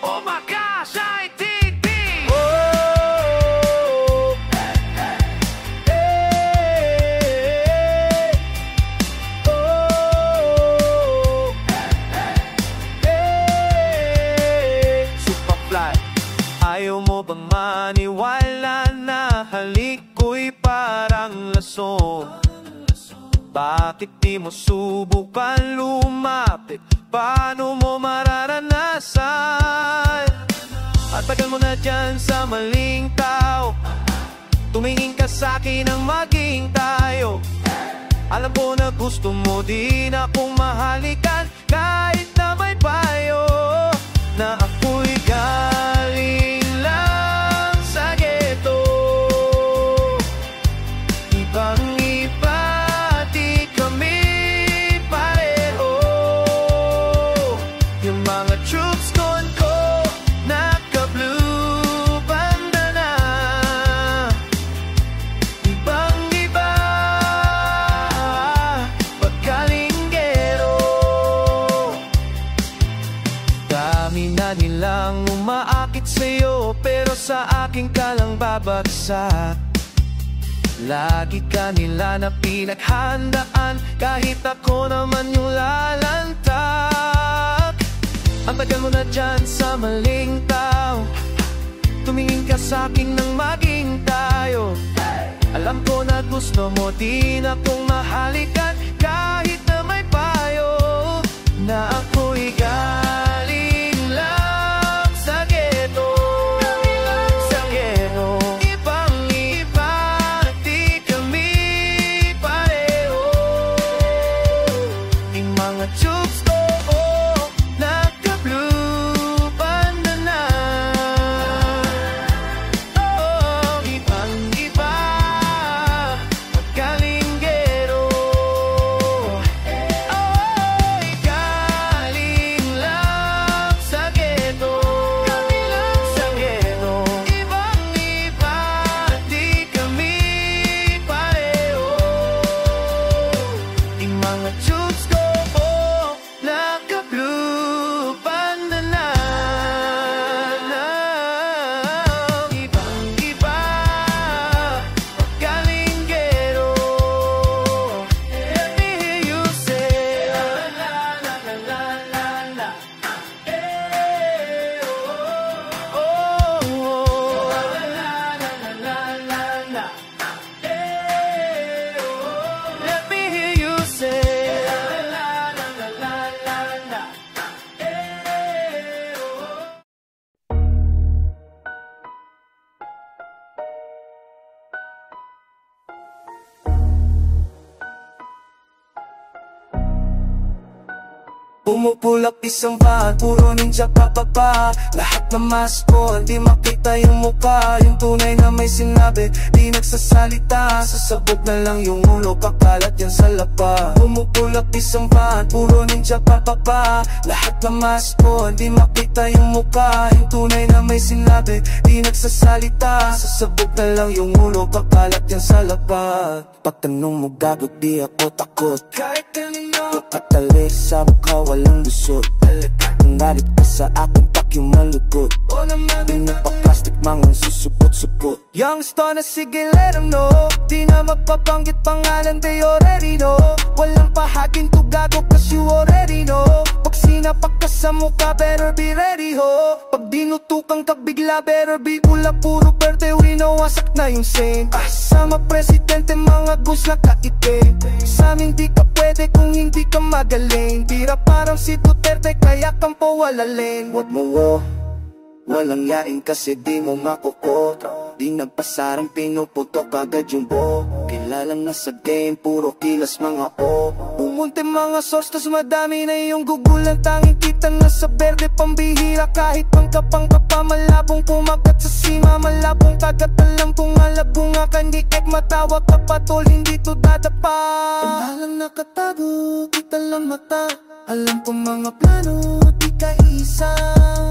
Umakas ay TV. Superfly, ayaw mo bang maniwala na halik ko'y parang lasong? Bakit di mo subukan lumapit? Paano mo mararanasan? At tagal mo na dyan sa maling tao. Tumingin ka sa'kin ng maging tayo. Alam ko na gusto mo din akong mahalikan, kahit na may payo na ako'y galing lang sa ghetto. Ibang iba, di kami pareho. Yung mga troops ko naka-blue bandana. Ibang iba, pagkalinggero. Dami na nilang umaakit sa'yo, pero sa akin ka lang babagsak. Lagi ka nila na pinaghandaan, kahit ako naman yung lalantak. Ang tagal mo na dyan sa maling tao. Tumingin ka sa'kin ng maging tayo. Alam ko na gusto mo din akong mahalikan, kahit na may payo na ako'y galing lang sa ghetto. Sa ghetto. Ibang iba, di kami pareho. Yung mga tubes ko naka-blue bandana. Oh, ibang iba, pagkalinggero. Oh, galing lang sa ghetto. Sa ghetto. Ibang iba, di kami pareho. Yung mga tubes ko naka-blue bandana. Ibang iba, pagkalinggero. Let me hear you say la la la la la la la. Oh, oh, la la la la la la. Let me hear you say la la la la la la la. Pumupulak isang bahan, puro ninja papapa. Lahat ng mask ko, hindi makita yung mukha. Yung tunay na may sinabi, di nagsasalita. Sasabog na lang yung ulo, kakalat yan sa lapa. Pumupulak isang bahan, puro ninja papapa. Lahat ng mask ko, hindi makita yung mukha. Yung tunay na may sinabi, di nagsasalita. Sasabog na lang yung ulo, kakalat yan sa lapa. Pagtanong mo gago, di ako takot. Kahit kanino, pagkatalis sa mukha, walang lusot. Kung galit ka sa akin, pak yung malukot. Di na pa plastic, mga susupot-supot. Youngster na sige, let them know. Di na magpapanggit pangalan, they already know. Walang pahagin to gago, cause you already know. Pag sinapak ka sa mukha, better be ready ho. Pag dinutukang ka bigla, better be ula. Puro berde, winawasak na yung sane. Sama presidente, mga gus na kaitin. Sa amin di ka pwede kung hindi ka magaling. Tira parang si Duterte, kaya kang pawalalin. Wag mo walang yain kasi di mo makukot. Di nagpasarang pinuputok agad yung bo. Kilalang nasa game, puro kilas mga o. Pumunti mga source, tas madami na yung gugulan. Tanging kita na sa berde, pambihira. Kahit pangkapangka pa, malabong pumagat sa sima. Malabong kagat, alam kung malabong nga kandi ek. Matawag ka patol, hindi to dadapa. Pangalang nakatago, kita lang mata. Alam ko mga plano, di ka isa.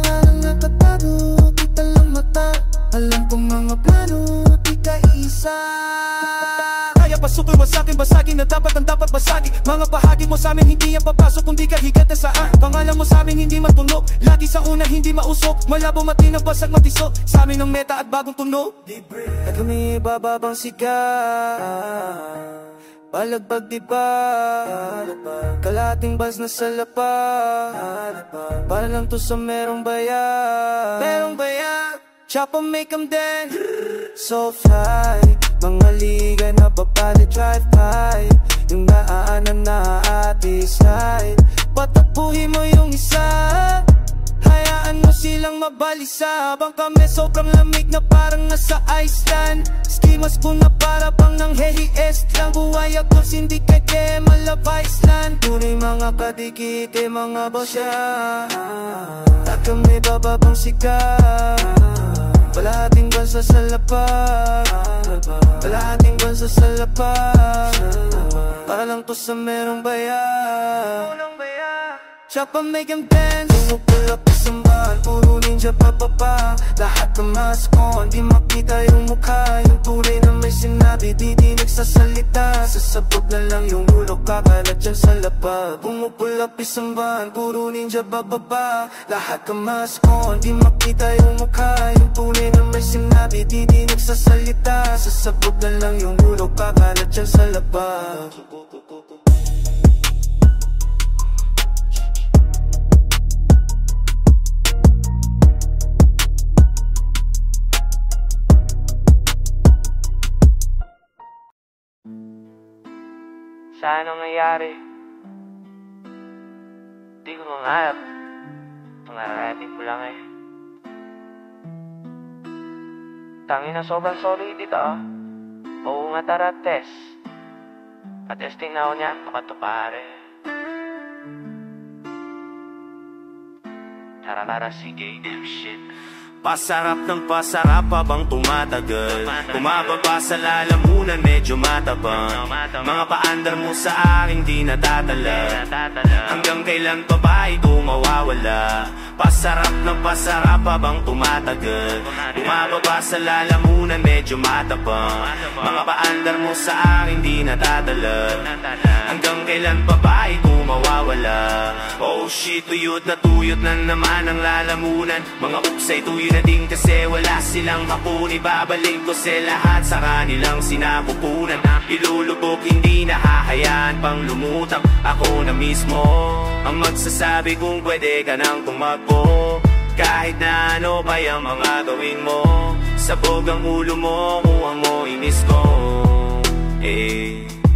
Pangalang nakatago, kita lang mata. Alam ko mga plano, di ka isa. Kaya pa super wasakin, basagin na dapat ang dapat basagin. Mga bahagi mo sa amin hindi yan papasok kung di ka higat na saan. Pangalan mo sa amin hindi matunog, lagi sa una hindi mausok. Malabo matinag basag matisok, sa amin ang meta at bagong tunog. At kami bababang sigat, palagbag di ba? Kalating bas na sa lapad, para lang to sa merong bayag. Merong bayag, chopper make them dance. So fly, mga liga na babali drive by. Yung naaanan na ati-slide, patapuhin mo yung isa. Hayaan mo silang mabalisa, habang kami sobrang lamig na parang nasa Iceland. Skimas ko na para bang nang heli-est lang. Buhay ako hindi kaya malabais-land. Tunay mga kadikit mga bosya, at kami bababang sikat. Palahating bansa sa lapag, palahating bansa sa lapag, para lang to sa merong bayag. Chopper make them dance, pumupulap isambahan, puro ninja papapa. Lahat ng mask on, di makita yung mukha. Yung tunay na may sinabi, di nagsasalita. Sasabog na lang yung ulo, kakalat dyan sa lapag. Pumupulap isambahan, puro ninja bababa. Lahat ng mask on, di makita yung mukha. Yung tunay na may sinabi, di nagsasalita. Sasabog na lang yung ulo, kakalat dyan sa lapag. Saan ang nangyari? Di ko mangarap. Pangarating ko lang eh. Tangina sobrang sorry dito ah. Oo nga tara test. Pa-testing na ako niya, baka to pare. Tara sige, damn shit. Pasarap ng pasarap habang tumatagal. Bumababa sa lalamunan, medyo matabang. Mga paandar mo sa aking di natatala. Hanggang kailan pa ba ito mawawala? Pasarap ng pasarap habang tumatagal. Bumababa sa lalamunan, medyo matabang. Mga paandar mo sa aking di natatala. Hanggang kailan pa ba ito mawawala? Oh shit, tuyot na naman ang lalamunan. Mga upsay tuyot na din kasi wala silang kapuni. Babalik ko sa lahat sa kanilang sinapupunan. Ilulubog, hindi nahahayaan pang lumutang. Ako na mismo ang magsasabi kung pwede ka nang tumakbo. Kahit na ano pa yung mga gawin mo, sabog ang ulo mo, kuha mo inis ko.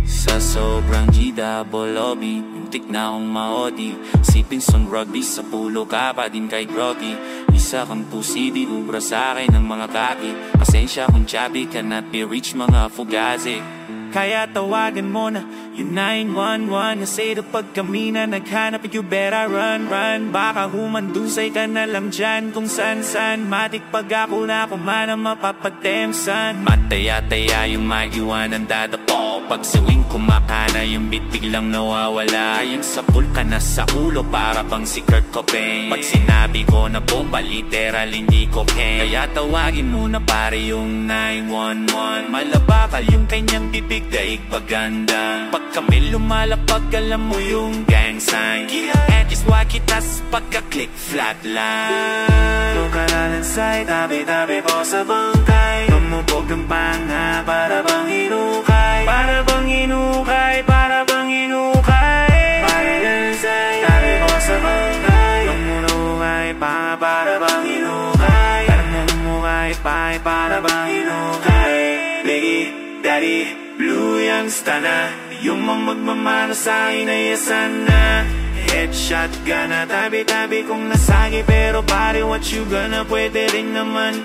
Sa sobrang G-double lobby, muntik na akong maodi. Sipin son rugby, sa pulo ka pa din kay groggy. Isa kang pusi, di ubra sa akin ng mga kaki. Pasensya kung chubby, cannot be reached mga fugazi. Kaya tawagan mo na yung 911. Kasi pag kami na naghanap, you better run. Baka humandusay ka na lang dyan kung san-san. Matik pag ako na kumana mapapatemsan. Mataya-taya yung maiwanan dadapo. Pag siwing kumakana yung beat biglang nawawala. Yung sapul ka na sa ulo para bang si Kurt Cobain. Pag sinabi ko na bomba, literal hindi cocaine. Kaya tawagin mo na pare yung 911. Malabakal yung kanyang bibig, daig paganda. Pag kami lumalapag, alam mo yung gang sign. And just walk it as pagka-click flatline. Kung kalalan sa'y tabi-tabi po sa bangkay. Tumubog ng panga para bang hinukay. Para bang hinukay, para bang hinukay. Kalalan sa'y tabi po sa bangkay. Tumulukay pa para bang hinukay. Tumulukay pa para bang hinukay. Biggie, daddy, blue youngster na. Yung mga magmamano sa'kin ay yasan na. Headshot gana, tabi-tabi kong nasagi. Pero pare, what you gonna, pwede rin naman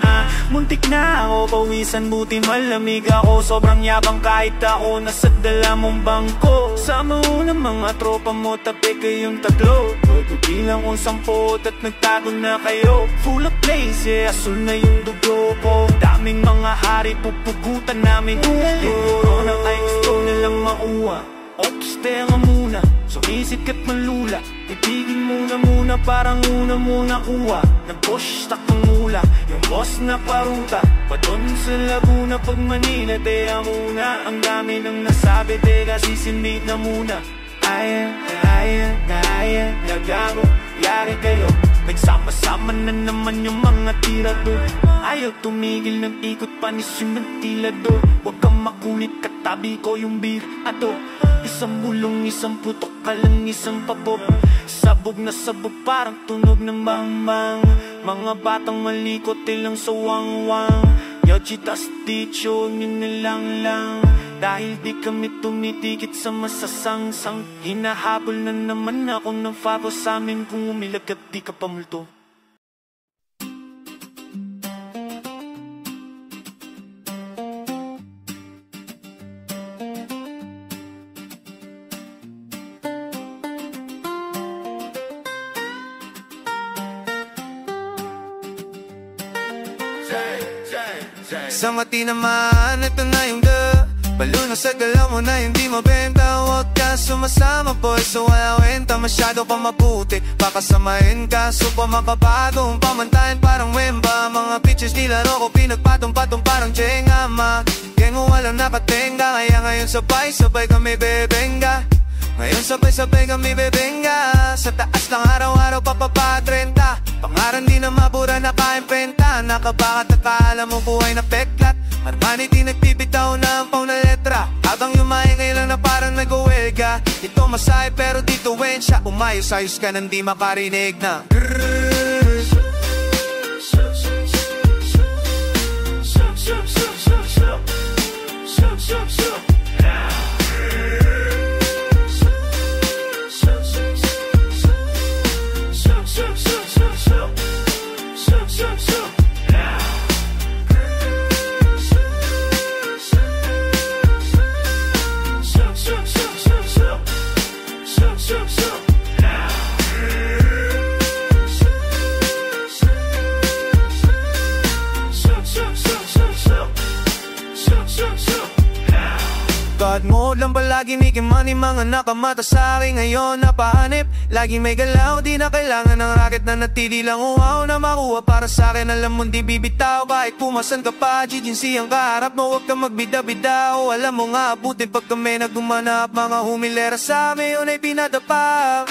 Muntik na ako pawisan, buti malamig ako. Sobrang yabang kahit ako nasa dala mong bangko. Sama mo ng mga tropa mo, tabi kayong tatlo. Bilang kong 10 at nagtago na kayo. Full of place, yeah, asul na yung dugo ko. Daming mga hari, pupugutan namin. Siguro na ay gusto nilang mauwa. Ops, tenga muna. Sumisit ka't malula, titigil muna parang una mo nakuha. Nag-push, takang mula, yung boss na paruta. Padon sa Laguna pag Manila, teya muna. Ang dami nang nasabi, teka sisimit na muna. Nagago, yari kayo. Nagsama-sama na naman yung mga tirador. Ayaw tumigil ng ikot panis yung ventilador. Huwag kang makulit, katabi ko yung beer. Ato, isang bulong, isang putok ka lang, isang pabog. Sabog na sabog, parang tunog ng bang-bang. Mga batang malikot, ilang sawang-wang. Yo, chitas dicho, lang. Dahil di kami tumitikit sa masasangsang. Hinahabol na naman ako ng faro sa amin. Kung umilag at di ka pamulto. Sa mati naman, ito na yung balo na sa galaw mo na hindi mabenta. Huwag ka sumasama boy, so wala wenta. Masyado pa mabuti, pakasamahin ka. So pa makapagong pamantayan parang Wemba. Mga bitches nilaro ko, pinagpatong-patong parang Jenga. Gang mo walang nakatenga, kaya ngayon sabay-sabay kami bebenga. Ngayon sabay-sabay kami bebenga. Sa taas lang araw-araw papapa 30. Pangaran di na mabura na kaimprenta. Nakabakat at kaalam mo buhay na peklat. Armani di nagpipitaw na ang pang na letra. Habang yumaingay lang na parang nag-uwelga. Ito masay pero dito wensya. Umayos-ayos ka nang di makarinig na God mode lang palagi ni Kimani. Mga nakamata sa akin ngayon napahanip. Laging may galaw, di na kailangan ng racket na natili lang uhaw na makuha para sa akin. Alam mo di bibitaw kahit pumasan ka pa. GGC ang kaharap mo, huwag kang magbida-bida. O alam mo nga abutin pag kami naggumanap. Mga humilera sa amin yun ay pinadapa.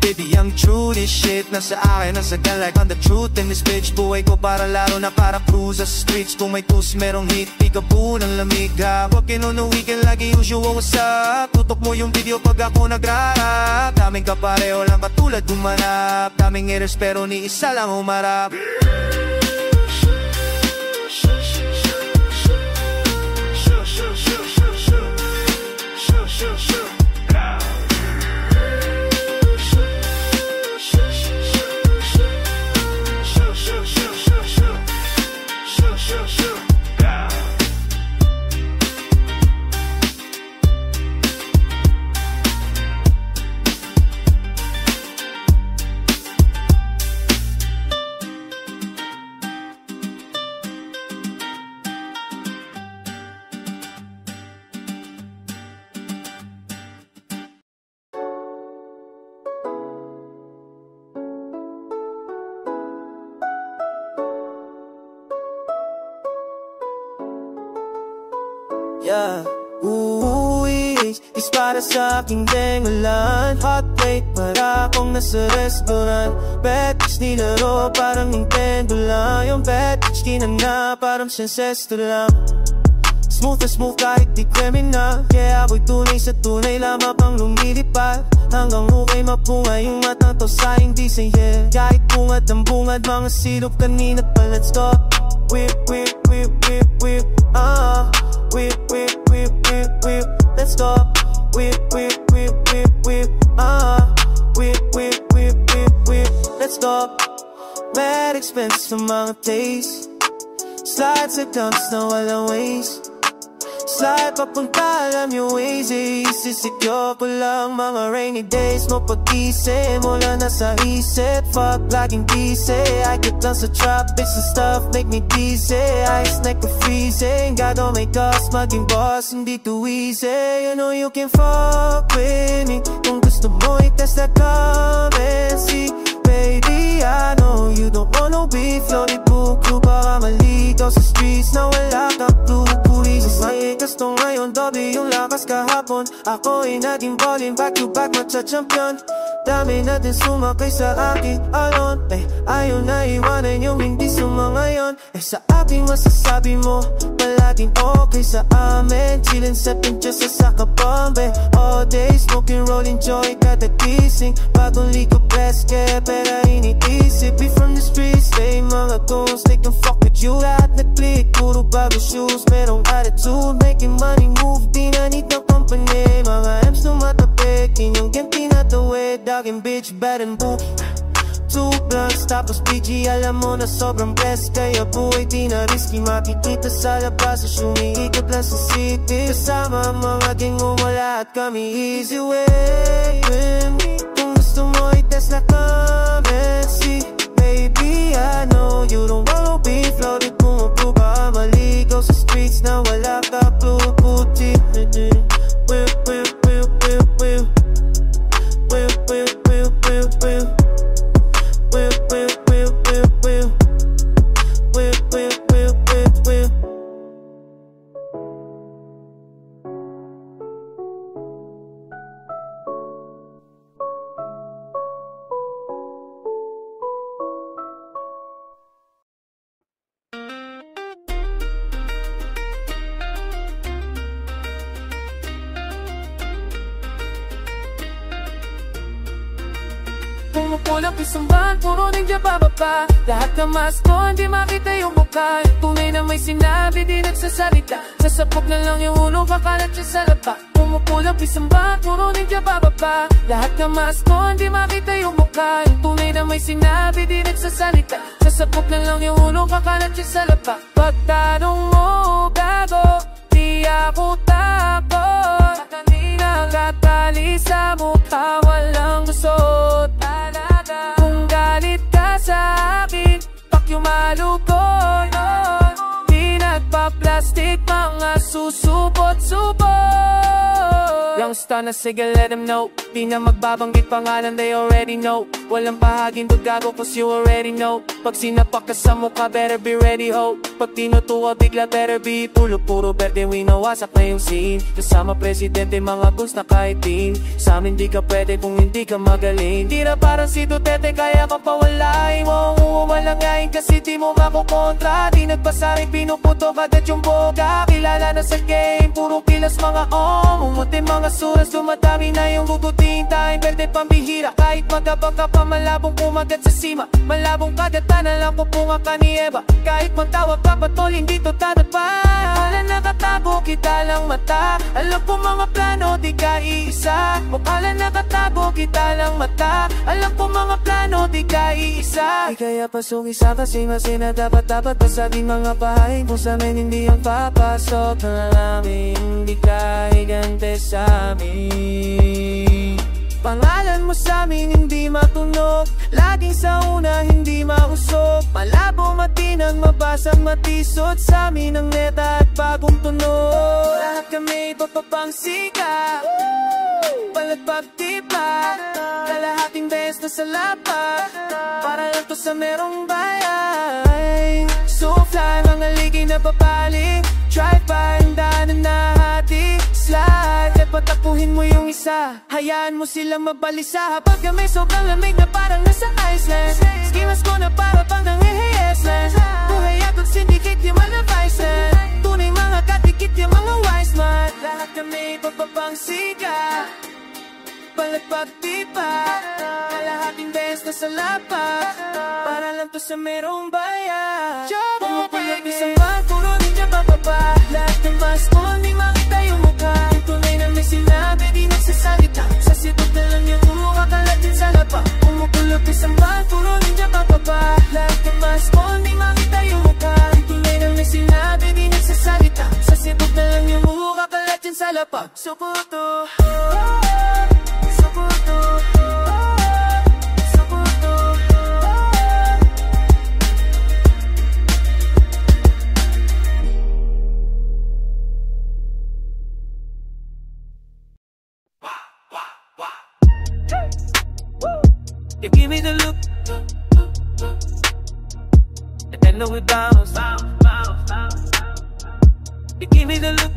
Baby, ang true this shit nasa akin, nasa gun like on the truth in this bitch. Buhay ko para laro na para cruise sa streets. Kung may tus, merong hit, pikabu ng lamig ha. Huwag kinunuwi ka lagi, usual what's up. Tutok mo yung video pag ako nagrarap. Daming kapareho lang katulad gumanap. Daming haters pero ni isa lang humarap. Yeah, is para sa aking dengalan. Hot plate para akong nasa restaurant. Bad bitch nilaro parang Nintendo lang. Yung bad bitch kinana parang sensesto lang. Smooth na smooth kahit di kriminal. Yeah, ako'y tunay sa tunay, lamang pang lumilipad. Hanggang hukay mapungay yung matang to sa hindi say yeah. Kahit bungad ng bungad, mga silop kanina't pa. Let's go. Whip, whip, whip, whip, whip. Whip, whip, whip, whip, whip. Let's go. Whip, whip, whip, whip, whip. Whip, whip, whip, whip, whip. Let's go. Mad expense sa mga taste. Slide sa dumps na walang waste. Slide papunta alam yung ways eh. Isisecure ko lang mga rainy days mo pag-isip. Mula na sa isip, fuck laging busy. I get lang sa trap, bitch and stuff make me dizzy. Ice neck ko freezing, God don't make us maging boss, hindi too easy. You know you can fuck with me, that come and see. Baby, I know you don't wanna be floated buku. Baka maligaw sa streets na wala ka clue. Pulis may gusto ngayon, dobi yung lakas kahapon. Ako'y naging ballin', back to back matcha-champion. Dami natin sumakay sa aking alon. Ayaw na iwanan yung hindi sumangayon. Sa aking masasabi mo, palaging okay sa amin. Chillin' sa pinches sa sakabombe. All day smoking, rolling joy, kada gising. Bagong ligo, best kaya pera iniisip. Be from the streets, say mga goons, they can fuck with you. Lahat nag-click, puro bago shoes, merong attitude. Making money move, di na need ng company. Mga M's tumatapik, inyong game tinatawid. Daging bitch, bad and boo. 2 blunts, tapos PG, alam mo na sobrang blessed. Kaya buhay di na risky, makikita sa labas. Sumiikot lang sa city, kasama mga gang wala at kami easy way. Kung gusto mo i-test na kami, see. Baby, I know you don't wanna be floated. Bumablo ka, maligaw sa streets na wala ka clue. Puti, Pumupulap isang van, puro ninja bababa. Lahat ng mask ko, hindi makita yung mukha. Tunay na may sinabi, di nagsasalita. Sasapok na lang yung ulo, kakalat siya sa lapa. Pumupulap isang van, puro ninja bababa. Lahat ng mask ko, hindi makita yung mukha. Tunay na may sinabi, di nagsasalita. Sasapok na lang yung ulo, kakalat siya sa lapa. Pagtanong mo, gago, di ako takot. Kanina katali sa mukha, walang gusot. Kung galit ka sa akin, pakyong malugod. Di nagpa-plastic, mga susupot-supot. Youngster na sige, let them know. Di na magbabanggit pangalan, they already know. Walang bahaging gago, cause you already know. Pag sinapak ka sa mukha, better be ready, ho. Pag tinutuwa, bigla better be tulog. Puro berde, winawasak na yung scene. Kasama presidente, mga guns na kahit teen. Sa amin di ka pwede kung hindi ka magaling. Di na parang si Duterte, kaya ka pawalain mo. Uwalangayin kasi di mo makukontra. Di nagpasaring, pinuputo agad yung boga. Kilala na sa game, puro pilas mga umutin mga suras, dumadami na yung gugutin. Tayong berde pambihira, kahit magabang ka pa, malabong pumagat sa sima. Malabong kagatan na lang pupunga ka ni Eva. Kahit magtawag ka patol, hindi to tatagpa. Wala nakatago, kita lang mata. Alam ko mga plano, di ka iisa. Mukala nakatago, kita lang mata. Alam ko mga plano, di ka iisa. Di kaya pasong isa kasi masina dapat pasagin mga bahay. Kung sa amin hindi ang papasok na namin, hindi ka higante sa amin. Pangalan mo sa amin hindi matunog. Laging sa una hindi mausok. Malabo matinang mabasang matisod. Sa amin ang neta at bagong tunog. Lahat kami papapang sika, palagpagtipa. Kalahating beses na sa lapat, para lang to sa merong bayan. So fly, mga ligi na papaling. Drive-by, handa na hati. Slide, patapuhin mo yung isa. Hayaan mo silang mabalisa. Habang kami sobrang lamig na parang nasa Iceland. Skimas ko na para pang nangyayasland. Buhay ako't syndicate yung mga Viceland. Tunay mga katikit yung mga wise man. Lahat kami papapang siga, palagpagtipa. Kalahating beses na sa lapat, para lang to sa merong bayan. Pumupulang isang bang, puro ninja bababa. Lahat ng mask mo, hindi makita yung mukha. Tunay na may sinabi, di nagsasalita. Sa sitot na lang yung mukha, kalat din sa lapa. Pumupulang isang bang, puro ninja bababa. Lahat ng mask mo, hindi makita yung mukha. Tunay na may sinabi, di nagsasalita. Sa sitot na lang yung mukha, kalat din sa lapa. Suputo, Suputo, Suputo. You give me the look, and then we bounce. You give me the look,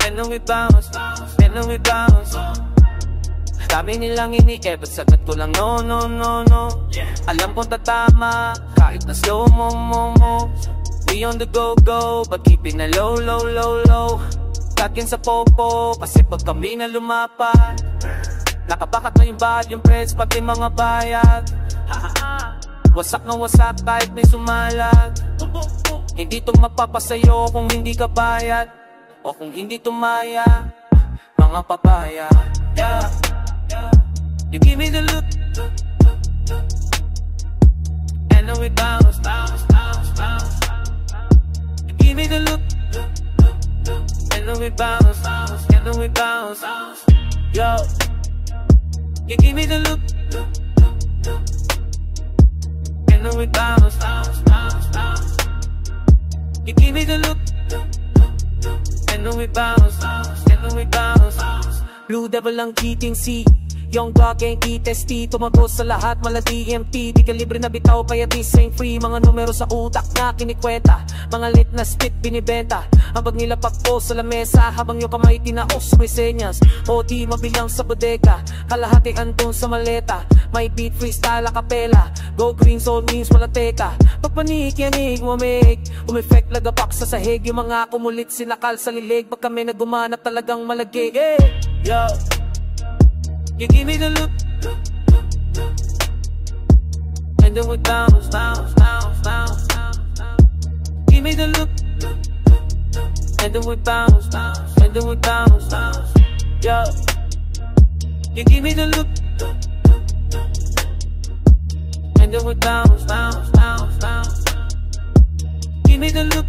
and then we bounce, and then we bounce. Sabi nilang ini-ebot, sagot ko lang no, no, no, no. Alam kong tatama, kahit na slow mo. We on the go, but keeping na low, low, low, low. Kakin sa popo, kasi pag kami na lumapat, nakabakat na yung bad, yung friends, pati mga bayad. Wasak na wasak kahit may sumalag. Hindi to mapapasayo kung hindi ka bayad, o kung hindi tumaya, mga papaya. Yeah. You give me the look, and then we bounce. You give me the look, and then we bounce, and then we bounce. Yo, you give me the look, and then we bounce. You give me the look, and then we bounce, and then we bounce. Blue Devil ang cheating C, Young Dog ain't ETST. Tumago sa lahat, mala DMT. Di ka libre na bitaw, kaya this ain't free. Mga numero sa utak na kinikwenta, mga lit na spit binibenta. Habang nilapag ko sa lamesa, habang yung kamay tinaos may senyas. OT mabilang sa bodega, kalahati andun sa maleta. May beat freestyle acapella, go green soul means wala teka. Pagpanik yanig umamig, umeffect lagapak sa sahig. Yung mga kumulit sinakal sa lilig, pag kami nagumanap talagang malagig. Yo, you give me the look, and then we bounce. Give me the look, and then we bounce, and then we bounce. Yo, you give me the look, and then we bounce. Give me the look,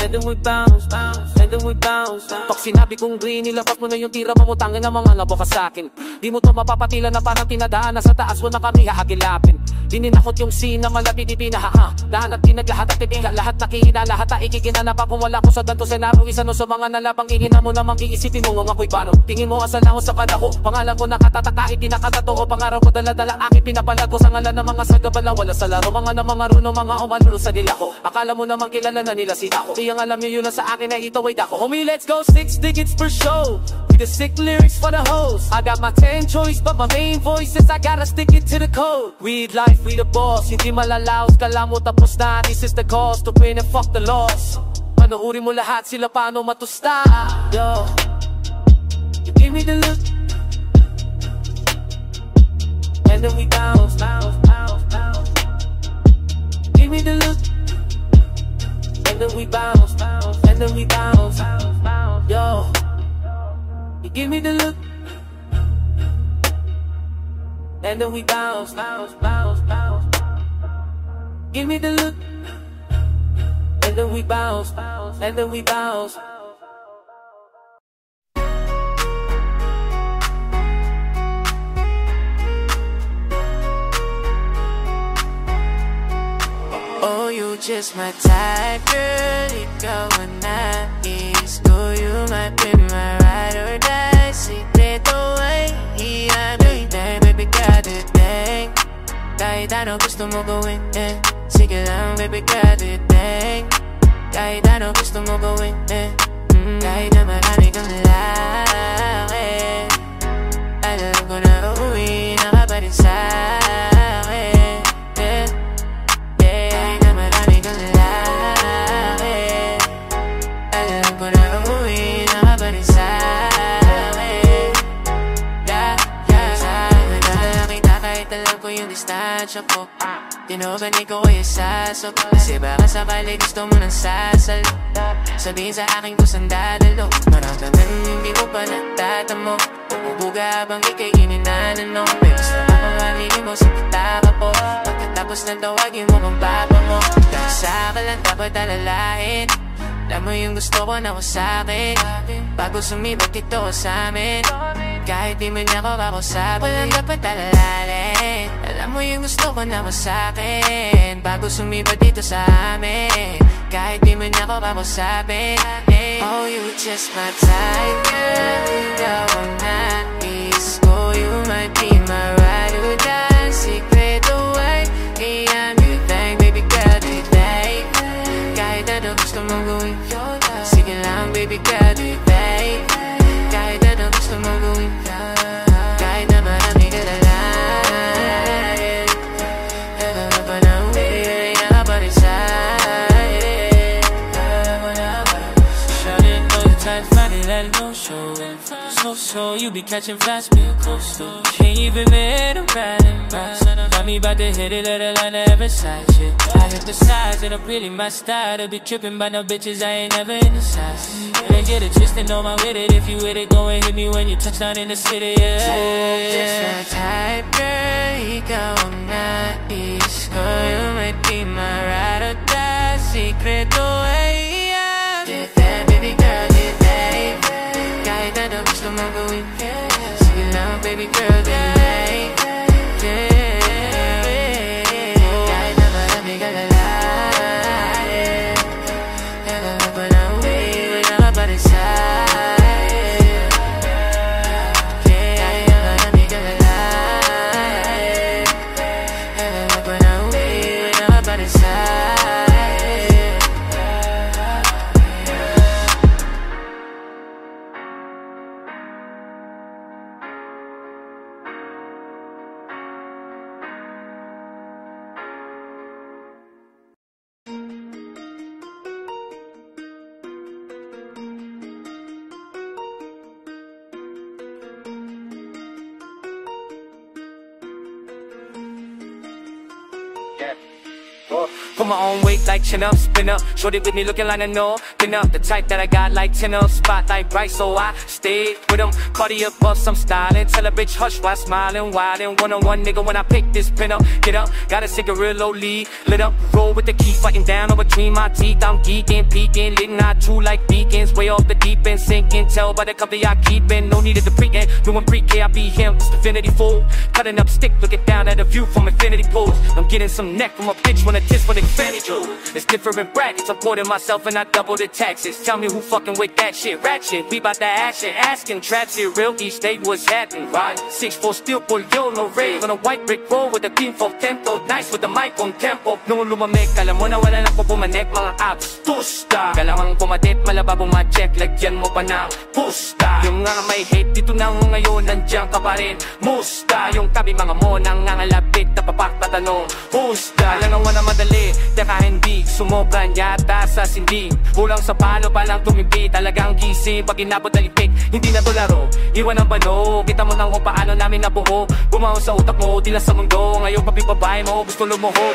and then we bounce, and then we bounce. Pag sinabi kong green, nilapat mo na yung tira, mamutangin ang mga labo ka sa'kin. Di mo to mapapatila na parang tinadaan na sa taas mo na kami hahagilapin. Dininakot yung scene na malapit ipinaha. Lahat at tinaglahat at titingga, lahat nakihina, lahat na ikikinanap. Kung wala ko sa ganto senaryo, isa no sa mga nalabang ihina mo namang iisipin mo ng ako'y paano. Tingin mo asal ako sa panako, pangalan ko nakatataka, itinakatotoo. Pangarap ko dala-dala, aking pinapalago sa ngalan ng mga sagabala. Wala sa laro, mga na mga runo, mga umalulo sa nila ko. Akala mo namang kilala na nila si Dako. Iyang alam nyo yun na sa akin na ito ay Dako. Homie, let's go 6 digits per show, with the sick lyrics for the host. I got my 10 choice, but my main voice is I gotta stick it to the code. Weed life, we the boss, hindi malalaos. Kala mo tapos na, this is the cause to win and fuck the loss. Panoorin mo lahat sila paano matusta. Yo, you give me the look, and then we bounce. Give me the look, and then we bounce, and then we bounce. Yo, you give me the look, and then we bounce. Give me the look, and then we bounce, and then we bounce. Oh, you just my type, girl. Ikaw ang nais ko. You might be my ride or die. Sikreto ay iano'y dahil baby got it, dang. Kahit ano gusto mo gawin, eh. Sige lang, baby got it, dang. Kahit ano gusto mo gawin, eh. Kahit na marami kang lalaki, alam ko na uuwi na ka pa rin sa'kin, yeah. Kahit na marami kang lalaki, alam ko na uuwi na ka pa rin sa'kin, yeah. Sa'kin nagdala kita kahit alam ko yung distansya ko. Tinubani ko kaya sasok, kasi baka sakali gusto mo ng sasal. Sabihin sa akin kung saan dadalo, maramdaman hindi mo pa natatamo. Bumubuga habang ika'y ininananong, pero sa kapangaligin mo sa pitaka po. Pagkatapos na tawagin mo kung papa mo, dahil sa ka lang dapat alalahin. Alam mo yung gusto ko na ko sa'kin, bago sumibat ito ko sa'min. Kahit di mo niya ko kakusapin, walang dapat alalahin. Alam mo yung gusto ko na ko sa'kin, bago sumibat dito sa amin. Kahit di mo niya ko kakusapin, oh, you just my type, girl. Ikaw ang nais ko, you might be So you be catching fast, be coastal. Can't even hit a riding bus. Got me about to hit it, let a line of every side shit. I hit the sides and I'm really my style. To be tripping by no bitches, I ain't never in the size. They get it twisted, know my with it. If you with it, go and hit me when you touch down in the city, yeah. Just my type, girl, ikaw ang nais ko. You might be my ride or die, secreto ay get that, baby girl, get that. Kahit ano gusto mong gawin, sige lang, baby girl, get that. Kahit na marami ka lalaki, naglalak pa na uwi, wala ka pa rin sa'kin. Kahit na marami ka lalaki, naglalak pa na uwi, wala ka pa rin sa'kin. Put my own weight like chin up, spin up. Shorty with me looking like I know. Pin up the type that I got like 10 up. Spotlight bright, so I stayed with them. Party up, bust some styling. Tell a bitch hush while smiling. Wildin', one-on-one nigga when I pick this pin up. Get up, gotta sink a real low lead. Lit up, roll with the key, fighting down on between my teeth. I'm geeking, peeking, lit not true like beacons. Way off the deep end, sinking. Tell by the company I keepin'. No need at the pre-end. Doing pre-K, I be him. It's Infinity Fool. Cutting up stick, looking down at the view from Infinity Pools. I'm getting some neck from a bitch when a diss when Infinity Jewel. It's different brackets, supporting myself and I double the taxes. Tell me who fucking with that shit, ratchet. We bout the action, asking traps it real. Each day what's happening, right? 6'4" steel pull, yo, no rave. On a white brick road with a beam for tempo. Nice with the mic on tempo. Nung lumamig, alam mo na wala na po pumanek. Mga apps, tusta. Kalawang pumatit, malababong ma-check. Lagyan mo pa ng pusta. Yung nga may hate, dito na ngayon, nandiyan ka pa rin. Musta, yung tabi mga mo nang nangalapit. Napapak na tanong, pusta. Alam na madali, teka hindi sumobra yata sa sindig. Kulang sa palo palang tumimpi. Talagang gising pag inabot na ipik. Hindi na to laro, iwan ang bano. Kita mo nang kung paano namin nabuo. Bumaho sa utak mo, tila sa mundo. Ngayon papipabay mo, gusto lumuhod.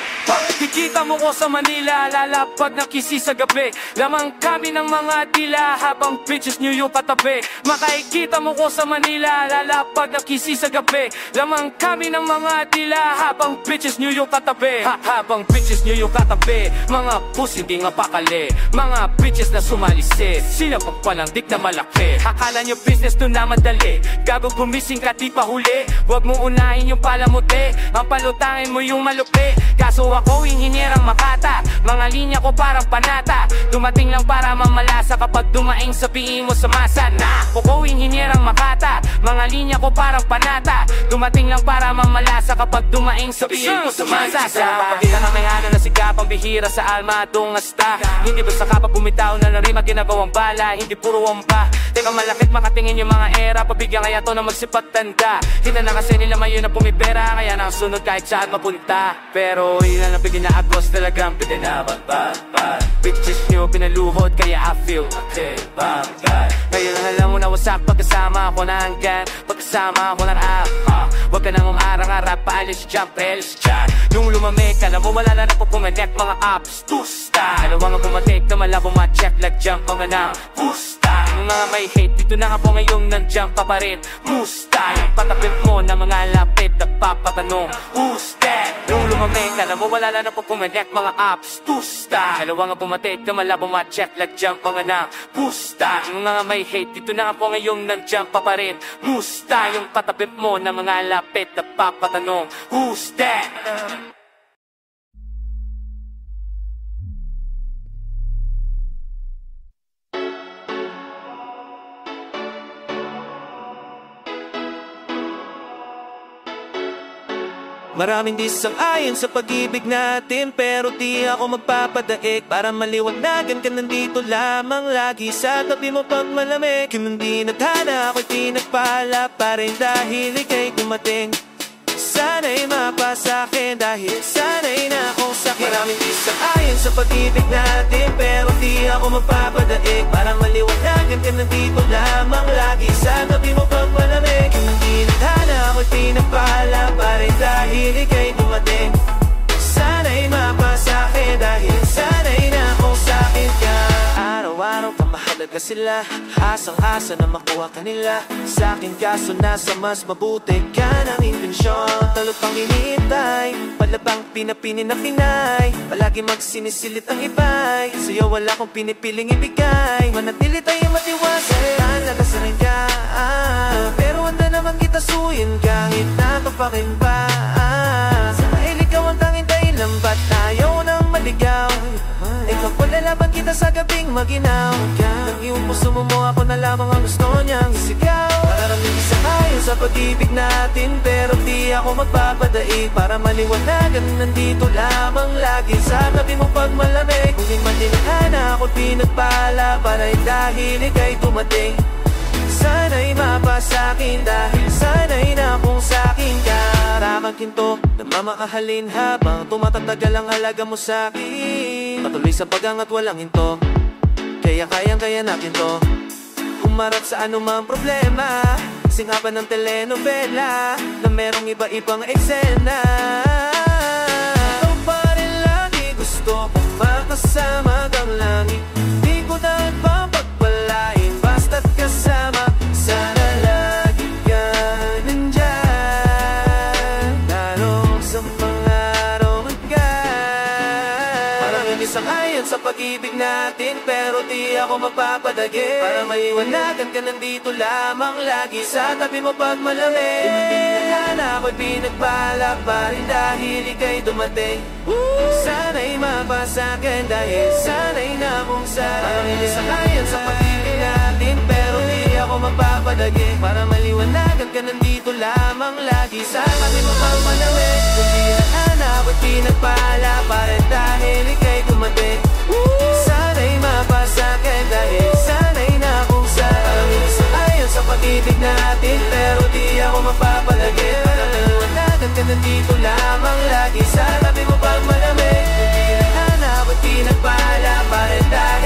Kikita mo ko sa Manila, lalapag na kisi sa gabi. Lamang kami ng mga dila habang bitches nyo yung katabi. Makikita mo ko sa Manila, lalapag na kisi sa gabi. Lamang kami ng mga dila habang bitches nyo yung katabi. Habang bitches nyo yung katabi. Mga pussy di nga pakali. Mga bitches na sumalisit. Sila pagpalandik na malaki. Akala nyo business to na madali. Gago gumising ka di pa huli. Huwag mo unahin yung palamuti. Ang palutangin mo yung malupi. Kaso ako inhinyerang makata. Mga linya ko parang panata. Dumating lang para mamalasa. Kapag dumaing sabihin mo sa masa na ako inhinyerang makata. Mga linya ko parang panata. Dumating lang para mamalasa. Kapag dumaing sabihin mo sa masa. Pagkita na may ano na sigapang bihira sa almadong asta. Hindi ba sa kapag bumitaw na narima ginagawang bala. Hindi puro wamba. Teka malakit makatingin yung mga era. Pabigyan kaya to na magsipat tanda. Hindi na kasi nila mayon na pumipera. Kaya nakasunod kahit saan mapunta. Pero ilan ang paginaagos talagang pinabagbagbag. Bitches nyo pinaluhod kaya I feel okay, bagay. Ngayon alam mo na wasak pagkasama ako na hanggan. Pagkasama ako ng Huwag ka nang umarang-arap, paalis dyan, pelis dyan. Yung lumamig, alam mo wala na napupumanek mga apps, tusta. Alam mo nga pumatik na malabo ma-check, lagyan ko nga ng pusta. Yung mga may hate, dito na nga po ngayong nandiyan pa pa rin. Musta, yung patapin mo na mga lapit, nagpapatanong, who's that? Yung lumamig, alam mo wala na napupumanek mga apps, tusta. Alam mo nga pumatik na malabo ma-check, lagyan ko nga ng pusta. Yung mga may hate, dito na nga po ngayong nandiyan pa pa rin. Musta, yung patapin mo na mga lapit, nagpapatanong, who's that? Maraming disang-ayon sa pag-ibig natin, pero di ako magpapadaig para maliwanagan ka. Nandito lamang lagi sa tabi mo pag malamig. Kung hindi nadhana ako'y pinagpala pa rin dahil ika'y dumating Sana'y mapasakin dahil sana'y na akong sakit. Maraming isang ayon sa pag-ibig natin, pero di ako magpapadaig. Para maliwanagan ka nandito lamang lagi sa tabi mo pag malamig. Hindi natana ako'y pinagpala pa rin dahil ika'y dumating. Sana'y mapasakin dahil sana'y na akong sakit ka. Araw-araw pamahalaga sila, asang-asa na makuha kanila. Sa'kin kaso nasa mas mabuti ka ng intensyon. Talo pang hinihintay, palabang pinapini na pinay. Palagi magsinisilit ang iba'y sa'yo wala kong pinipiling ibigay. Manatili tayo matiwasay, talaga sa rin ka. Pero handa naman kita suyin kahit natapakin pa. Dahil ikaw ang tanging dahilan ba't ayaw nang maligaw. Ikaw ko lalaban kita sa gabing maginaw. Nang iyong puso mo ako na lamang ang gusto niyang isigaw. Maraming isa ayon sa pag-ibig natin, pero di ako magpapadaig. Para maliwanagan nandito lamang lagi sa tabi mo pag malamig. Kung di man dinahana ako pinagpala para dahil ika'y dumating. Sana'y mapasakin dahil sana'y na kung sakin ka. Ramang kinto na mamakahalin habang tumatatagal ang halaga mo sa'kin. Patuloy sa pagangat walang hinto, kaya kayang-kaya natin to. Humarap sa anumang problema, singapan ng telenovela na merong iba-ibang eksena. Ikaw pa rin lagi gusto kong makasama kang langit. Di ko na papagpalain basta't kasama. Sana lagi ka nandyan, lalo sa mga araw ka. Maraming isang ayon sa pag-ibig natin, pero di ako magpapadagi. Para maiwanagan ka nandito lamang lagi sa tabi mo pag malamig. Pinagpinagana ako'y pinagpala pa rin dahil ika'y dumating. Sana'y mapasakin dahil sana'y na kung saan. Maraming isang ayon sa pag-ibig natin, pero di ako magpapadagi. Para maliwanagan ka nandito lamang lagi sa tabi mo pag malamig. Pinagpinagana ako'y pinagpala pa rin dahil ika'y dumating. Sana'y mapasakin dahil sana'y na kung saan. Maraming isang ayon sa pag-ibig natin, pero di ako magpapalagi. Para maliwanagan ka nandito lamang lagi sa tabi mo pag malamig. Pinaghanap at pinagpala pa rin dahil